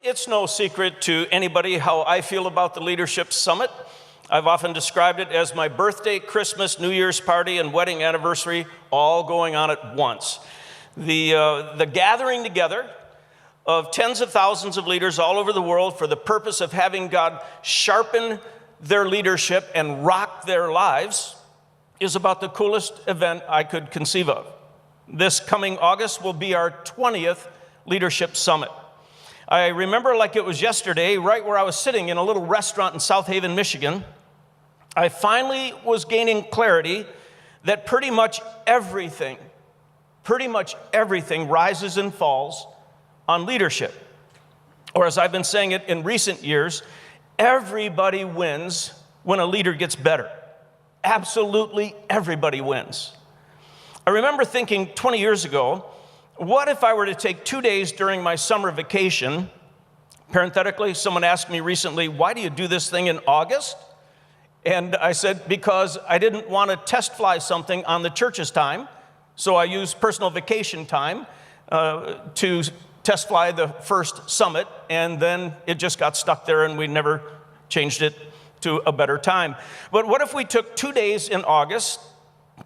It's no secret to anybody how I feel about the Leadership Summit. I've often described it as my birthday, Christmas, New Year's party, and wedding anniversary all going on at once. The gathering together of tens of thousands of leaders all over the world for the purpose of having God sharpen their leadership and rock their lives is about the coolest event I could conceive of. This coming August will be our 20th Leadership Summit. I remember like it was yesterday, right where I was sitting in a little restaurant in South Haven, Michigan, I finally was gaining clarity that pretty much everything rises and falls on leadership. Or as I've been saying it in recent years, everybody wins when a leader gets better. Absolutely everybody wins. I remember thinking 20 years ago, what if I were to take 2 days during my summer vacation? Parenthetically, someone asked me recently, why do you do this thing in August? And I said, because I didn't want to test fly something on the church's time, so I used personal vacation time to test fly the first summit, and then it just got stuck there and we never changed it to a better time. But what if we took 2 days in August,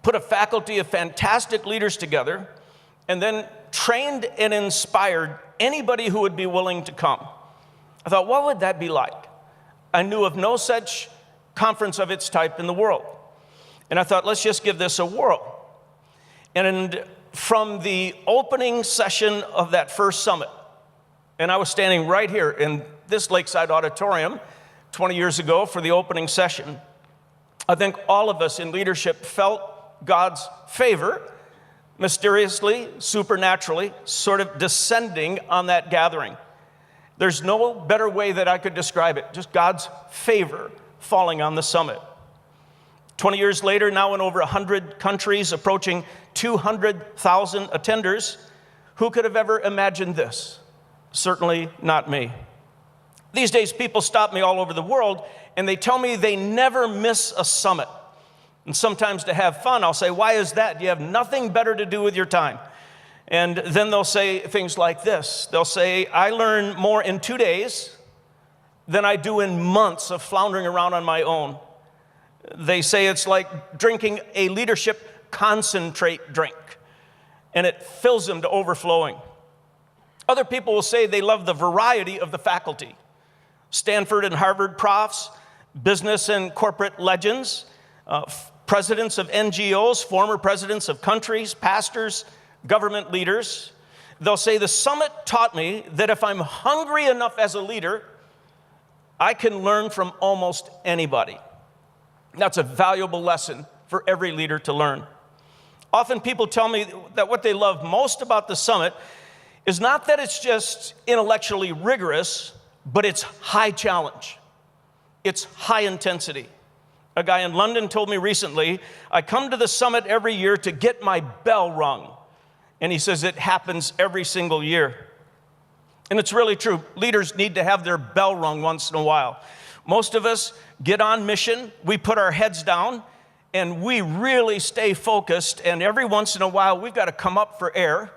put a faculty of fantastic leaders together, and then trained and inspired anybody who would be willing to come? I thought, what would that be like? I knew of no such conference of its type in the world. And I thought, let's just give this a whirl. And from the opening session of that first summit, and I was standing right here in this Lakeside Auditorium 20 years ago for the opening session, I think all of us in leadership felt God's favor mysteriously, supernaturally, sort of descending on that gathering. There's no better way that I could describe it, just God's favor falling on the summit. 20 years later, now in over 100 countries, approaching 200,000 attenders, who could have ever imagined this? Certainly not me. These days, people stop me all over the world, and they tell me they never miss a summit. And sometimes to have fun, I'll say, why is that? You have nothing better to do with your time. And then they'll say things like this. They'll say, I learn more in 2 days than I do in months of floundering around on my own. They say it's like drinking a leadership concentrate drink, and it fills them to overflowing. Other people will say they love the variety of the faculty. Stanford and Harvard profs, business and corporate legends, presidents of NGOs, former presidents of countries, pastors, government leaders. They'll say the summit taught me that if I'm hungry enough as a leader, I can learn from almost anybody. That's a valuable lesson for every leader to learn. Often people tell me that what they love most about the summit is not that it's just intellectually rigorous, but it's high challenge. It's high intensity. A guy in London told me recently, I come to the summit every year to get my bell rung. And he says it happens every single year. And it's really true. Leaders need to have their bell rung once in a while. Most of us get on mission, we put our heads down, and we really stay focused. And every once in a while, we've got to come up for air,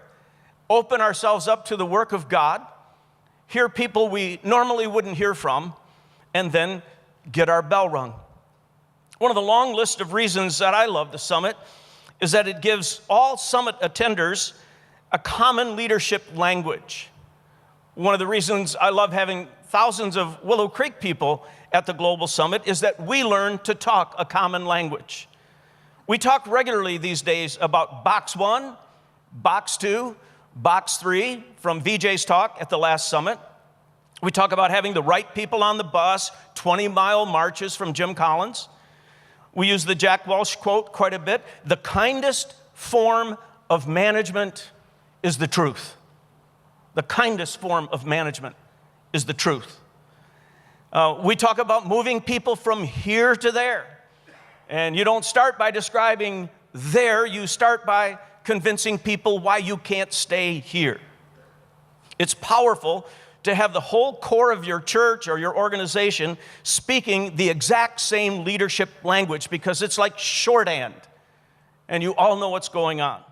open ourselves up to the work of God, hear people we normally wouldn't hear from, and then get our bell rung. One of the long list of reasons that I love the summit is that it gives all summit attenders a common leadership language. One of the reasons I love having thousands of Willow Creek people at the Global Summit is that we learn to talk a common language. We talk regularly these days about box 1, box 2, box 3 from VJ's talk at the last summit. We talk about having the right people on the bus, 20-mile marches from Jim Collins. We use the Jack Welch quote quite a bit. The kindest form of management is the truth. The kindest form of management is the truth. We talk about moving people from here to there. And you don't start by describing there, you start by convincing people why you can't stay here. It's powerful to have the whole core of your church or your organization speaking the exact same leadership language because it's like shorthand and you all know what's going on.